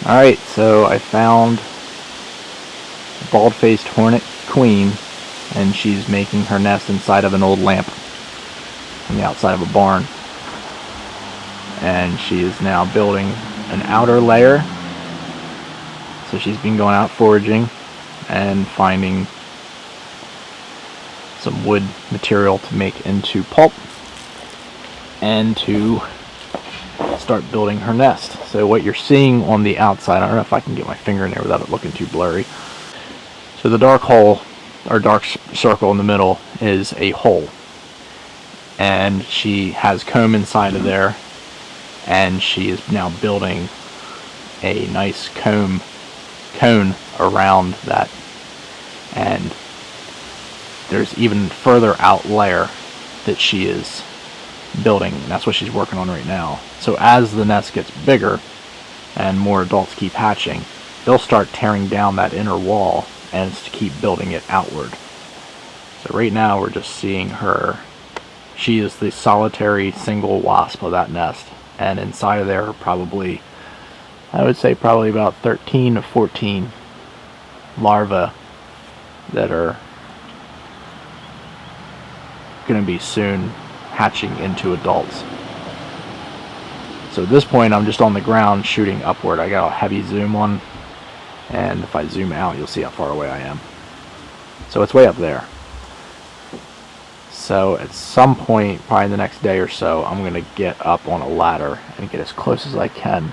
Alright, so I found Bald-Faced Hornet Queen, and she's making her nest inside of an old lamp on the outside of a barn. And she is now building an outer layer. So she's been going out foraging and finding some wood material to make into pulp and to start building her nest. So what you're seeing on the outside, I don't know if I can get my finger in there without it looking too blurry. So the dark hole, or dark circle in the middle, is a hole. And she has comb inside of there, and she is now building a nice cone around that. And there's even further out layer that she is building, and that's what she's working on right now. So as the nest gets bigger and more adults keep hatching, they'll start tearing down that inner wall and to keep building it outward. So right now we're just seeing her. She is the solitary single wasp of that nest, and inside of there are probably, I would say probably about 13 to 14 larvae that are going to be soon hatching into adults. So at this point I'm just on the ground shooting upward. I got a heavy zoom on, and if I zoom out you'll see how far away I am. So it's way up there. So at some point, probably the next day or so, I'm going to get up on a ladder and get as close as I can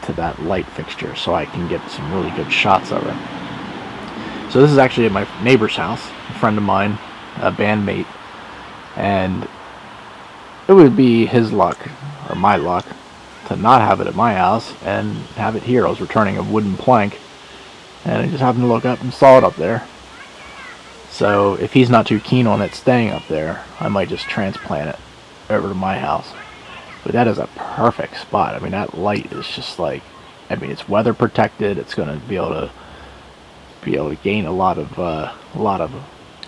to that light fixture so I can get some really good shots of her. So this is actually at my neighbor's house, a friend of mine, a bandmate, and it would be his luck, or my luck, to not have it at my house and have it here. I was returning a wooden plank, and I just happened to look up and saw it up there. So if he's not too keen on it staying up there, I might just transplant it over to my house. But that is a perfect spot. I mean, that light is just like, I mean, it's weather protected. It's going to be able to gain a lot of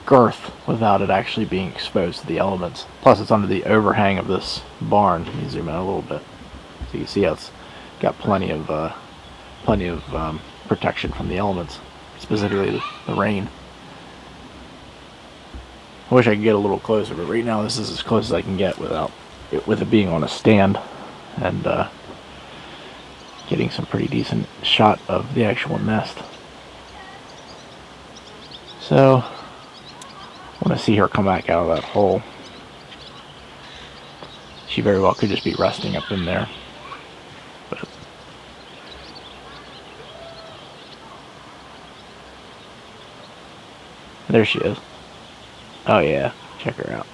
girth without it actually being exposed to the elements. Plus, it's under the overhang of this barn. Let me zoom in a little bit so you can see how it's got plenty of protection from the elements, specifically the rain. I wish I could get a little closer, but right now this is as close as I can get with it being on a stand and getting some pretty decent shot of the actual nest. So I want to see her come back out of that hole. She very well could just be resting up in there. But there she is. Oh yeah, check her out.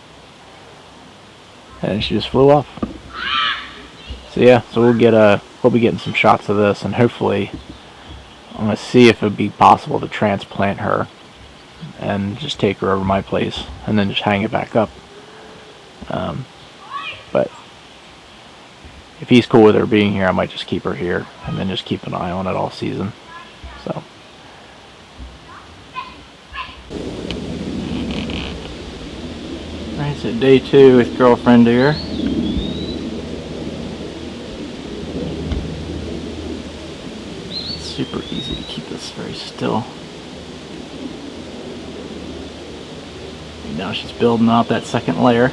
And she just flew off. So yeah, so we'll be getting some shots of this, and hopefully I'm gonna see if it would be possible to transplant her and just take her over my place and then just hang it back up. But if he's cool with her being here, I might just keep her here and then just keep an eye on it all season. So alright, so day 2 with girlfriend here. It's super easy to keep this very still. And now she's building out that second layer.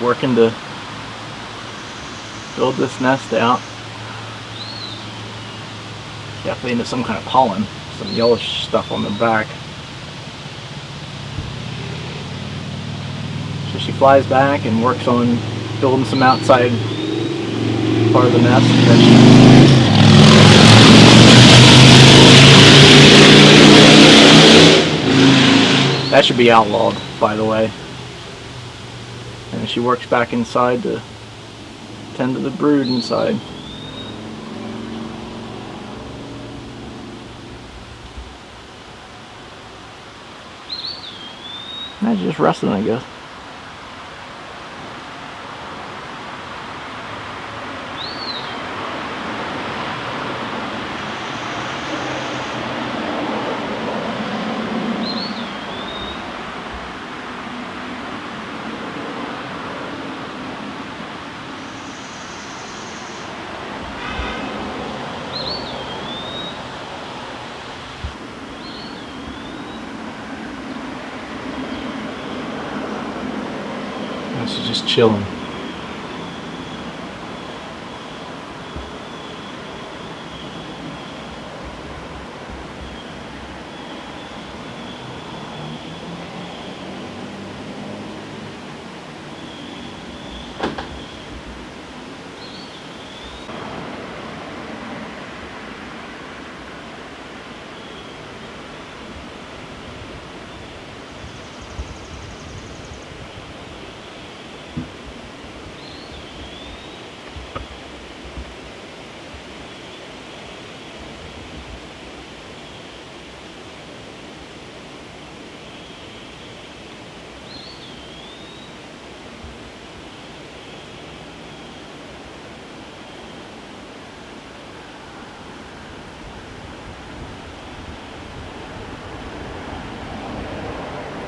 working to build this nest out. Definitely into some kind of pollen, some yellowish stuff on the back. So she flies back and works on building some outside part of the nest. That should be outlawed, by the way. And she works back inside to tend to the brood inside. Now she's just resting, I guess. She's just chilling.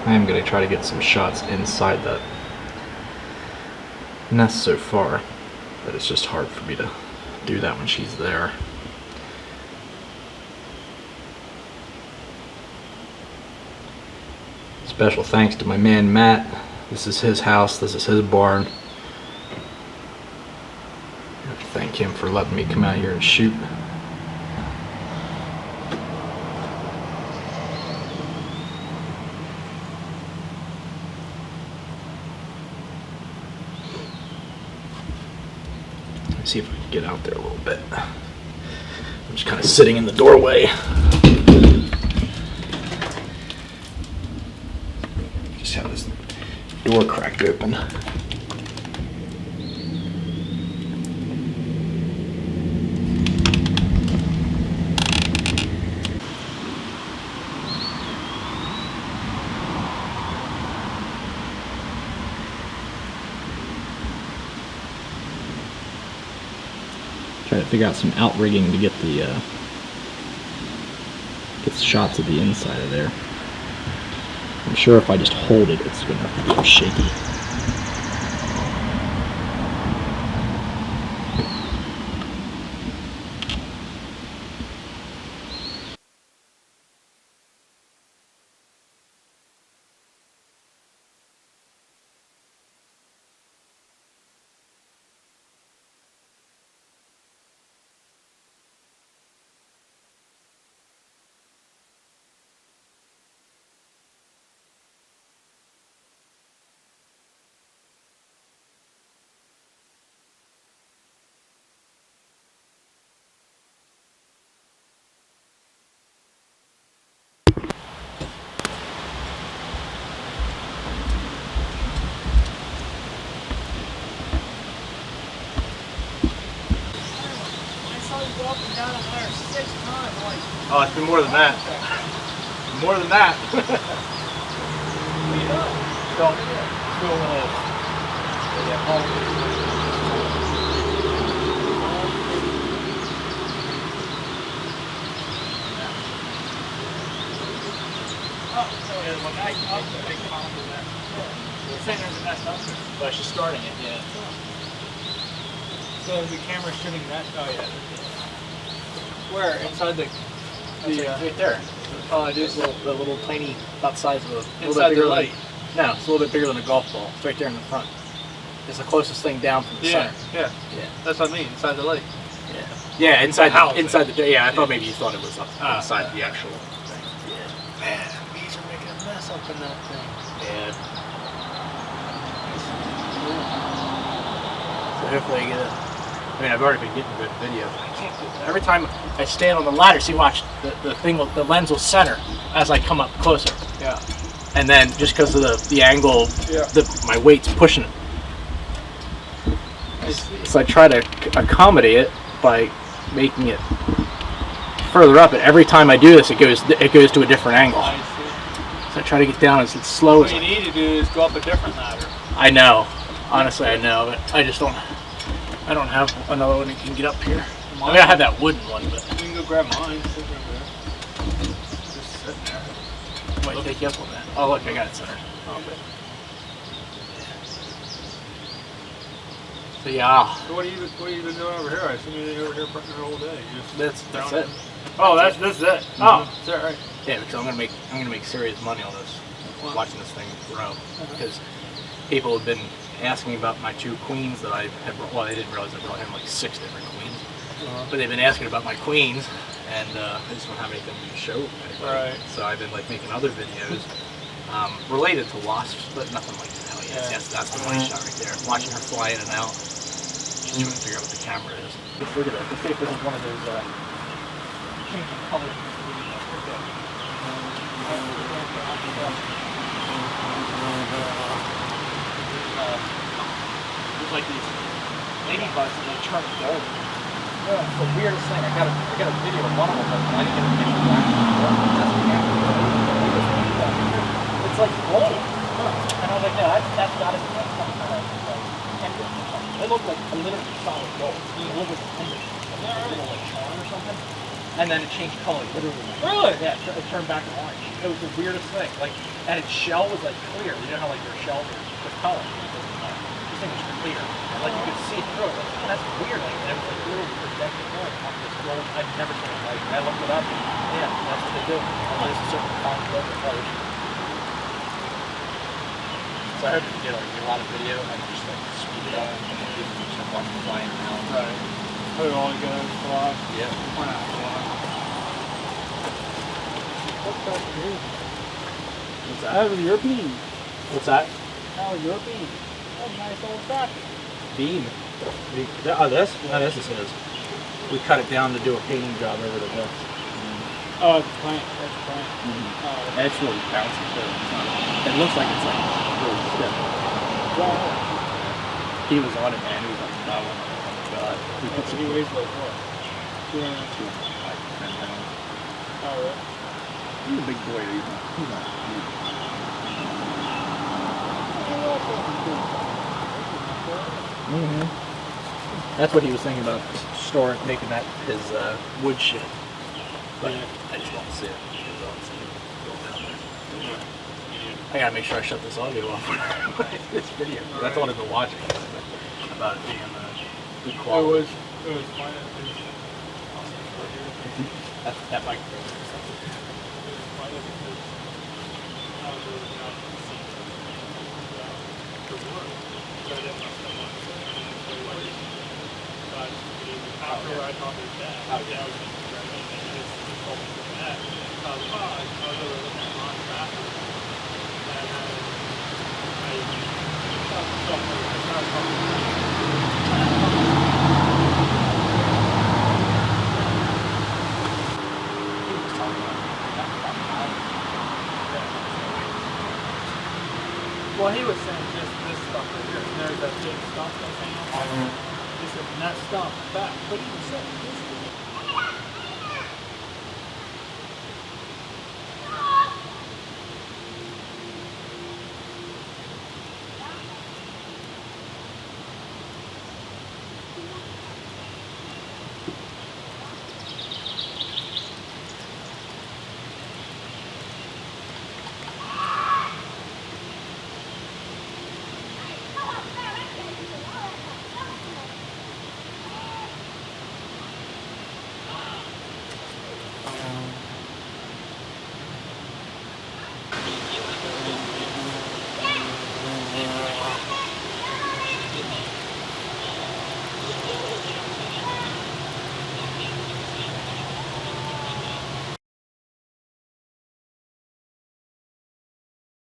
I am going to try to get some shots inside that nest so far, but it's just hard for me to do that when she's there. Special thanks to my man Matt. This is his house, this is his barn. I have to thank him for letting me come out here and shoot. See if I can get out there a little bit. I'm just kind of sitting in the doorway. Just have this door cracked open. Try to figure out some outrigging to get the shots of the inside of there. I'm sure if I just hold it, it's going to be shaky. Oh, it's been more than that. More than that. But she's starting it, yeah. So the camera's shooting that? Oh, yeah. Where? Inside the right there. Oh, it is the little tiny, about size of a... Inside the light? No, it's a little bit bigger than a golf ball. It's right there in the front. is the closest thing down from the center. Yeah. That's what I mean, inside the lake. Yeah, inside the house. inside the yeah. I thought maybe you thought it was up inside the actual thing. Yeah. Man, bees are making a mess up in that thing. Yeah. So hopefully I get it. I mean, I've already been getting good video. I can't do that. Every time I stand on the ladder, see, watch, the lens will center as I come up closer. Yeah. And then just because of the angle, my weight's pushing it. So I try to accommodate it by making it further up. And every time I do this, it goes to a different angle. I see. So I try to get down as slow as What you need to do is go up a different ladder. I know. Honestly, I know, but I just don't. I don't have another one that can get up here. I mean, I have that wooden one, but You can go grab mine. It's over there. Just sitting there. I might take you up on that. Oh, look, I got it centered. Oh, good. So yeah. So what have you been doing over here? I assume you've been over here putting the whole day. You just That's it. Oh, this is it. Oh, is that right? Yeah, because I'm gonna make serious money on this. Watching this thing grow, because people have been asking about my 2 queens that I had brought. Well, they didn't realize I brought him like 6 different queens, but they've been asking about my queens, and I just don't have anything to show anybody. Right. So I've been like making other videos related to wasps, but nothing like that. That's the money shot right there. Watching her fly in and out, just trying to figure out what the camera is. Let's look at it. Let's see if this is one of those changing colors. There's like these ladybugs and they turn gold. It's the weirdest thing. I got a video of one of them, but I didn't get a video of it's like gold. And I was like, no, that's gotta be like some kind of pendant or something. They look like a literally solid gold. You look like a pendant, like a little like charm or something. And then it changed color, literally. Really? Yeah, it turned back to orange. It was the weirdest thing. Like, and its shell was like clear. You know how like your shells are the color. This thing was clear. And like you could see it through it. Like, oh, that's weird. Like, and it was like literally projected orange off this gold. I'd never seen it. Like, I looked it up. And, yeah, that's what they do. There's a certain local colors. So I hope you get a lot of video and just like speed it up and give them some fun flying around. Right. Put it all together, fly. Yeah. Why not fly? What's that here? What's that? That was your beam. What's that? That was your beam. That was a nice old tractor. Beam. Oh, this? No, this is his. We cut it down to do a painting job over the this. Oh, it's a plant. That's a plant. And it's really bouncy too. It looks like it's like really stiff. He was on it, man. He was like, no, oh my god. We put some He weighs like what? 200. 10 pounds. Oh, really? He's a big boy. He's not huge. That's what he was thinking about making that his wood shed. But I just don't see it. I gotta make sure I shut this audio off when this video. That's all I've been watching about it being good quality. It was fine. That microphone. After I talked to his dad, I was just told me to that. I was over looking at my bathroom, and I started talking to well, he was saying just this stuff right here. There's that big stump that's hanging off. He said, and that stump back. But he said,